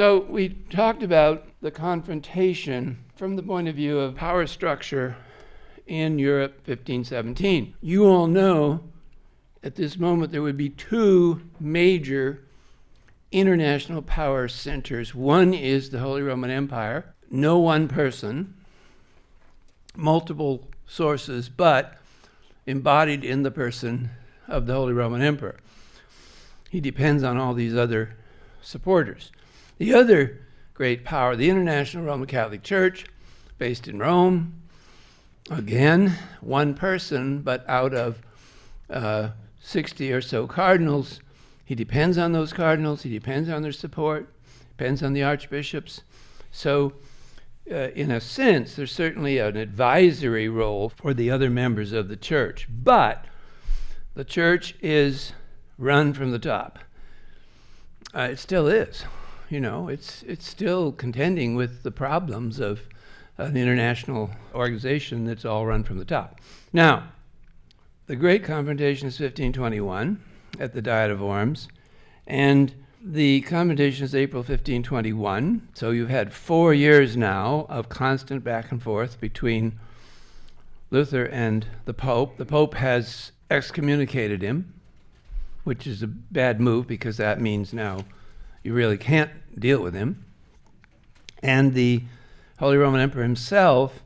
So we talked about the confrontation from the point of view of power structure in Europe 1517. You all know at this moment there would be two major international power centers. One is the Holy Roman Empire, no one person, multiple sources, but embodied in the person of the Holy Roman Emperor. He depends on all these other supporters. The other great power, the International Roman Catholic Church, based in Rome, again, one person, but out of 60 or so cardinals. He depends on those cardinals, he depends on their support, depends on the archbishops. So in a sense, there's certainly an advisory role for the other members of the church, but the church is run from the top. It still is. It's still contending with the problems of an international organization that's all run from the top. Now, the great confrontation is 1521 at the Diet of Worms, and the confrontation is April 1521, so you've had 4 years now of constant back and forth between Luther and the Pope. The Pope has excommunicated him, which is a bad move because that means now you really can't deal with him. And the Holy Roman Emperor himself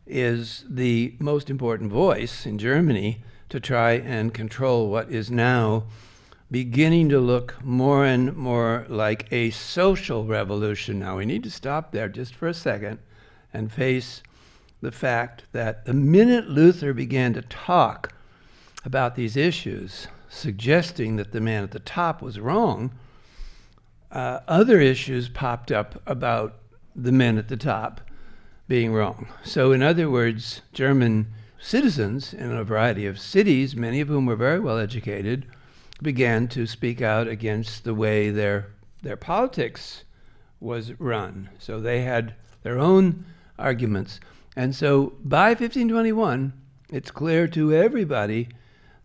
is the most important voice in Germany to try and control what is now beginning to look more and more like a social revolution. Now, we need to stop there just for a second and face the fact that the minute Luther began to talk about these issues, suggesting that the man at the top was wrong, other issues popped up about the men at the top being wrong. So in other words, German citizens in a variety of cities, many of whom were very well educated, began to speak out against the way their politics was run. So they had their own arguments. And so by 1521, it's clear to everybody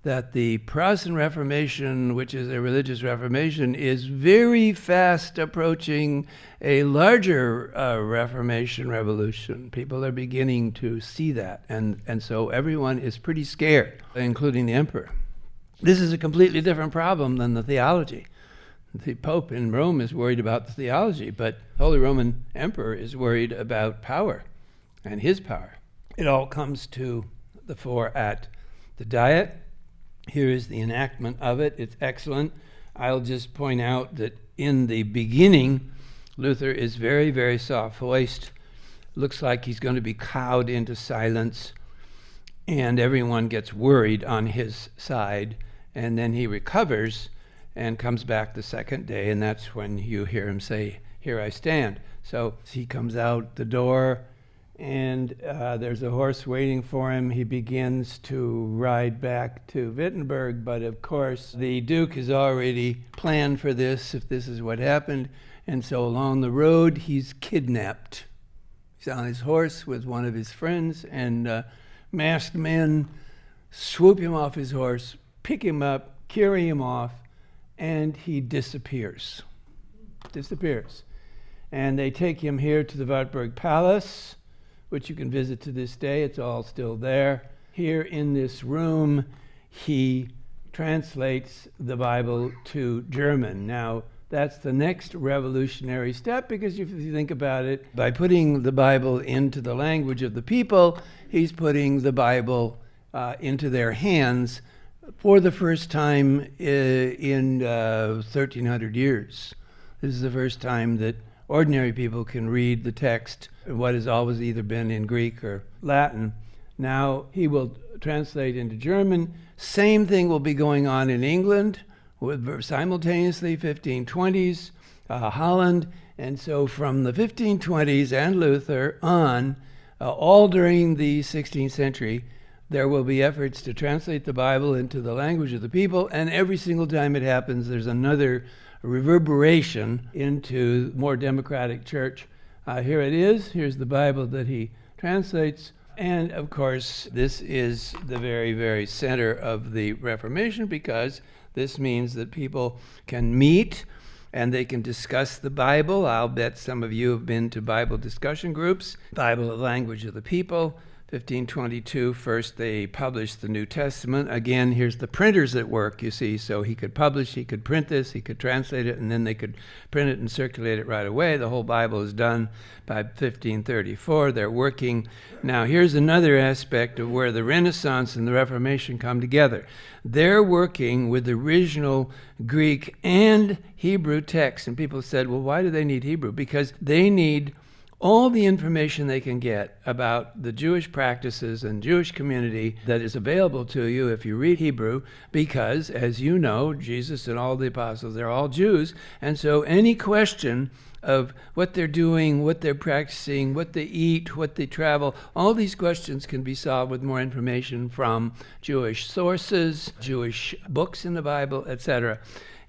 that the Protestant Reformation, which is a religious reformation, is very fast approaching a larger Reformation revolution. People are beginning to see that, and so everyone is pretty scared, including the emperor. This is a completely different problem than the theology. The Pope in Rome is worried about the theology, but Holy Roman Emperor is worried about power and his power. It all comes to the fore at the Diet. Here is the enactment of it. It's excellent. I'll just point out that in the beginning, Luther is very, very soft-voiced. Looks like he's going to be cowed into silence, and everyone gets worried on his side, and then he recovers and comes back the second day, and that's when you hear him say, "Here I stand." So he comes out the door, and there's a horse waiting for him. He begins to ride back to Wittenberg, but of course the Duke has already planned for this, if this is what happened, and so along the road he's kidnapped. He's on his horse with one of his friends, and masked men swoop him off his horse, pick him up, carry him off, and he disappears. And they take him here to the Wartburg Palace, which you can visit to this day. It's all still there. Here in this room, he translates the Bible to German. Now, that's the next revolutionary step, because if you think about it, by putting the Bible into the language of the people, he's putting the Bible into their hands for the first time in 1,300 years. This is the first time that ordinary people can read the text, what has always either been in Greek or Latin. Now he will translate into German. Same thing will be going on in England, with simultaneously 1520s, Holland, and so from the 1520s and Luther on, all during the 16th century, there will be efforts to translate the Bible into the language of the people, and every single time it happens, there's another reverberation into more democratic church. Here it is. Here's the Bible that he translates. And of course, this is the very, very center of the Reformation, because this means that people can meet and they can discuss the Bible. I'll bet some of you have been to Bible discussion groups. Bible, the language of the people. 1522, first they published the New Testament. Again, here's the printers at work, you see. So he could publish, he could print this, he could translate it, and then they could print it and circulate it right away. The whole Bible is done by 1534. They're working. Now, here's another aspect of where the Renaissance and the Reformation come together. They're working with the original Greek and Hebrew texts. And people said, well, why do they need Hebrew? Because they need all the information they can get about the Jewish practices and Jewish community that is available to you if you read Hebrew, because, as you know, Jesus and all the apostles, they're all Jews, and so any question of what they're doing, what they're practicing, what they eat, what they travel, all these questions can be solved with more information from Jewish sources, Jewish books in the Bible, etc.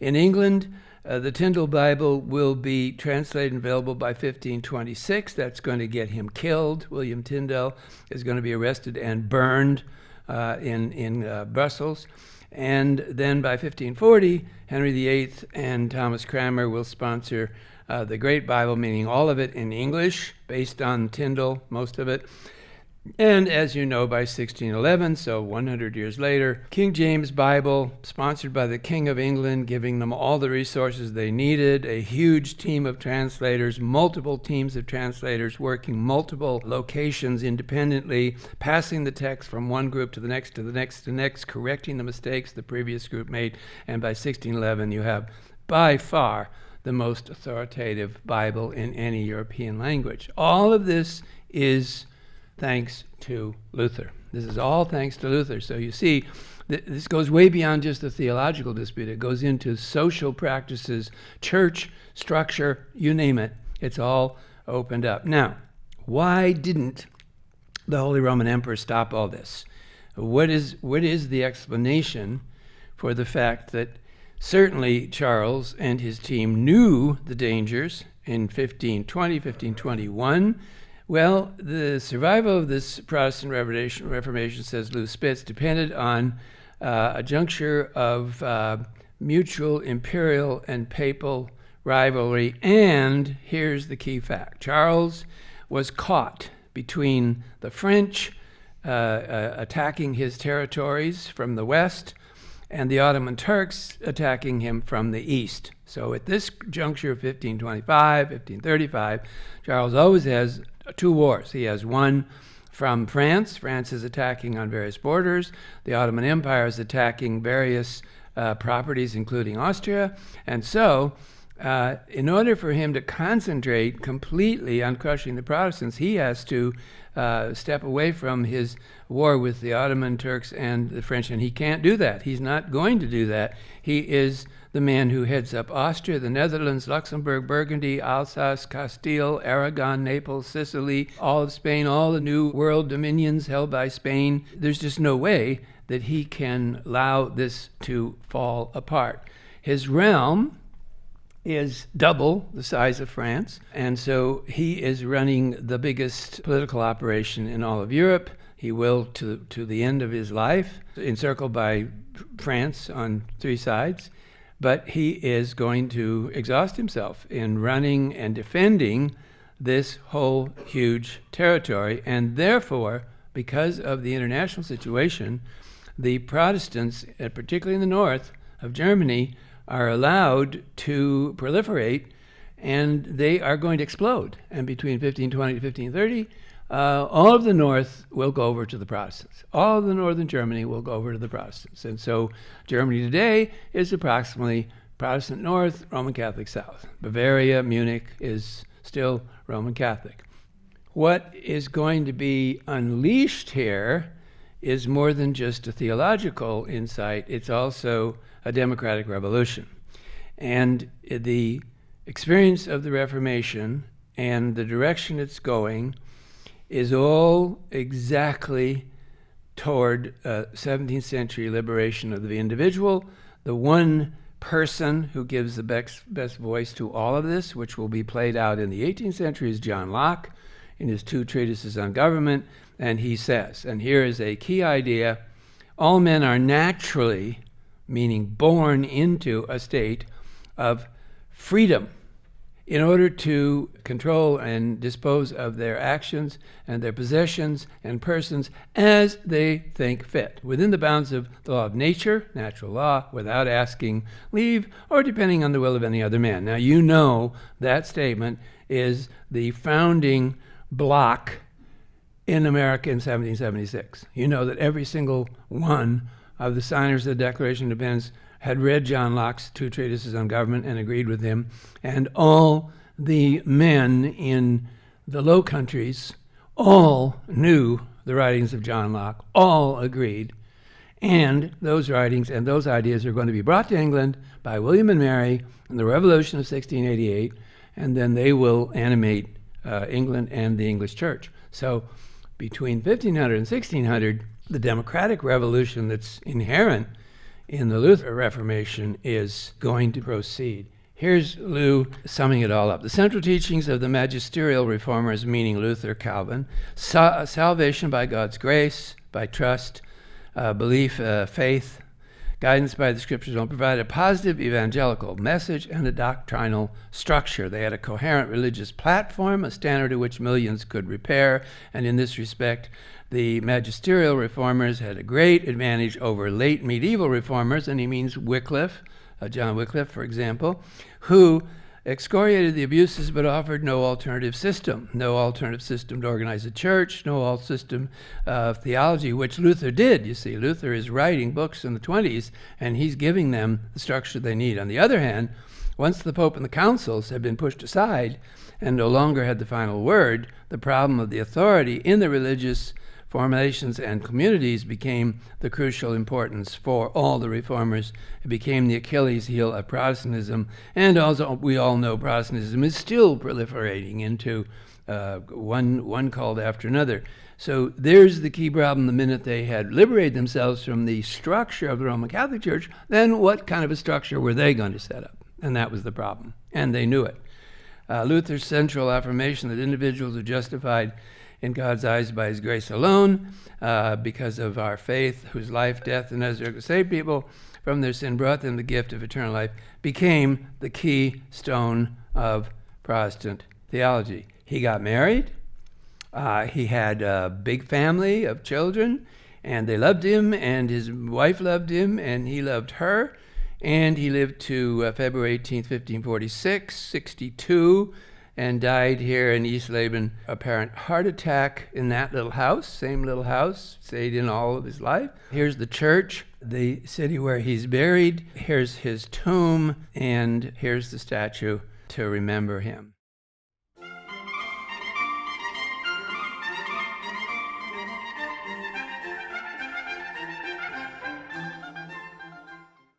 In England, the Tyndale Bible will be translated and available by 1526. That's going to get him killed. William Tyndale is going to be arrested and burned in Brussels. And then by 1540, Henry VIII and Thomas Cranmer will sponsor the Great Bible, meaning all of it in English, based on Tyndale, most of it. And as you know, by 1611, so 100 years later, King James Bible, sponsored by the King of England, giving them all the resources they needed, a huge team of translators, multiple teams of translators working multiple locations independently, passing the text from one group to the next, to the next, to the next, correcting the mistakes the previous group made. And by 1611, you have by far the most authoritative Bible in any European language. All of this is thanks to Luther. This is all thanks to Luther. So you see, this goes way beyond just the theological dispute. It goes into social practices, church structure, you name it. It's all opened up. Now, why didn't the Holy Roman Emperor stop all this? What is the explanation for the fact that certainly Charles and his team knew the dangers in 1520, 1521? Well, the survival of this Protestant Reformation, says Lou Spitz, depended on a juncture of mutual imperial and papal rivalry. And here's the key fact. Charles was caught between the French attacking his territories from the west and the Ottoman Turks attacking him from the east. So at this juncture of 1525, 1535, Charles always has two wars. He has one from France. France is attacking on various borders. The Ottoman Empire is attacking various properties, including Austria. And so, in order for him to concentrate completely on crushing the Protestants, he has to step away from his war with the Ottoman Turks and the French, and he can't do that. He's not going to do that. He is the man who heads up Austria, the Netherlands, Luxembourg, Burgundy, Alsace, Castile, Aragon, Naples, Sicily, all of Spain, all the New World dominions held by Spain. There's just no way that he can allow this to fall apart. His realm is double the size of France, and so he is running the biggest political operation in all of Europe. He will to the end of his life, encircled by France on three sides. But he is going to exhaust himself in running and defending this whole huge territory. And therefore, because of the international situation, the Protestants, particularly in the north of Germany, are allowed to proliferate, and they are going to explode. And between 1520 to 1530, all of the north will go over to the Protestants. All of the northern Germany will go over to the Protestants. And so Germany today is approximately Protestant north, Roman Catholic south. Bavaria, Munich is still Roman Catholic. What is going to be unleashed here is more than just a theological insight. It's also a democratic revolution. And the experience of the Reformation and the direction it's going is all exactly toward 17th century liberation of the individual. The one person who gives the best voice to all of this, which will be played out in the 18th century, is John Locke in his two treatises on government. And he says, and here is a key idea, all men are naturally, meaning born into a state of freedom in order to control and dispose of their actions and their possessions and persons as they think fit, within the bounds of the law of nature, natural law, without asking leave or depending on the will of any other man. Now, you know that statement is the founding block in America in 1776. You know that every single one of the signers of the Declaration of Independence had read John Locke's 2 treatises on government and agreed with him, and all the men in the Low Countries all knew the writings of John Locke, all agreed, and those writings and those ideas are going to be brought to England by William and Mary in the Revolution of 1688, and then they will animate England and the English Church. So between 1500 and 1600, the democratic revolution that's inherent in the Luther Reformation is going to proceed. Here's Lou summing it all up. The central teachings of the magisterial reformers, meaning Luther, Calvin, salvation by God's grace, by trust, belief, faith, guidance by the scriptures, don't provide a positive evangelical message and a doctrinal structure. They had a coherent religious platform, a standard to which millions could repair, and in this respect, the magisterial reformers had a great advantage over late medieval reformers, and he means Wycliffe, John Wycliffe, for example, who excoriated the abuses but offered no alternative system to organize a church, no alt system of theology, which Luther did. You see, Luther is writing books in the 20s, and he's giving them the structure they need. On the other hand, once the Pope and the councils had been pushed aside and no longer had the final word, the problem of the authority in the religious formations and communities became the crucial importance for all the reformers. It became the Achilles heel of Protestantism, and also we all know Protestantism is still proliferating into one cult after another. So there's the key problem. The minute they had liberated themselves from the structure of the Roman Catholic Church, then what kind of a structure were they going to set up? And that was the problem, and they knew it. Luther's central affirmation that individuals are justified in God's eyes by his grace alone, because of our faith, whose life, death, and resurrection saved people from their sin, brought them the gift of eternal life, became the keystone of Protestant theology. He got married. He had a big family of children, and they loved him, and his wife loved him, and he loved her, and he lived to February 18th, 1546, 62, and died here in East Laban, apparent heart attack in that little house, same little house, stayed in all of his life. Here's the church, the city where he's buried. Here's his tomb, and here's the statue to remember him.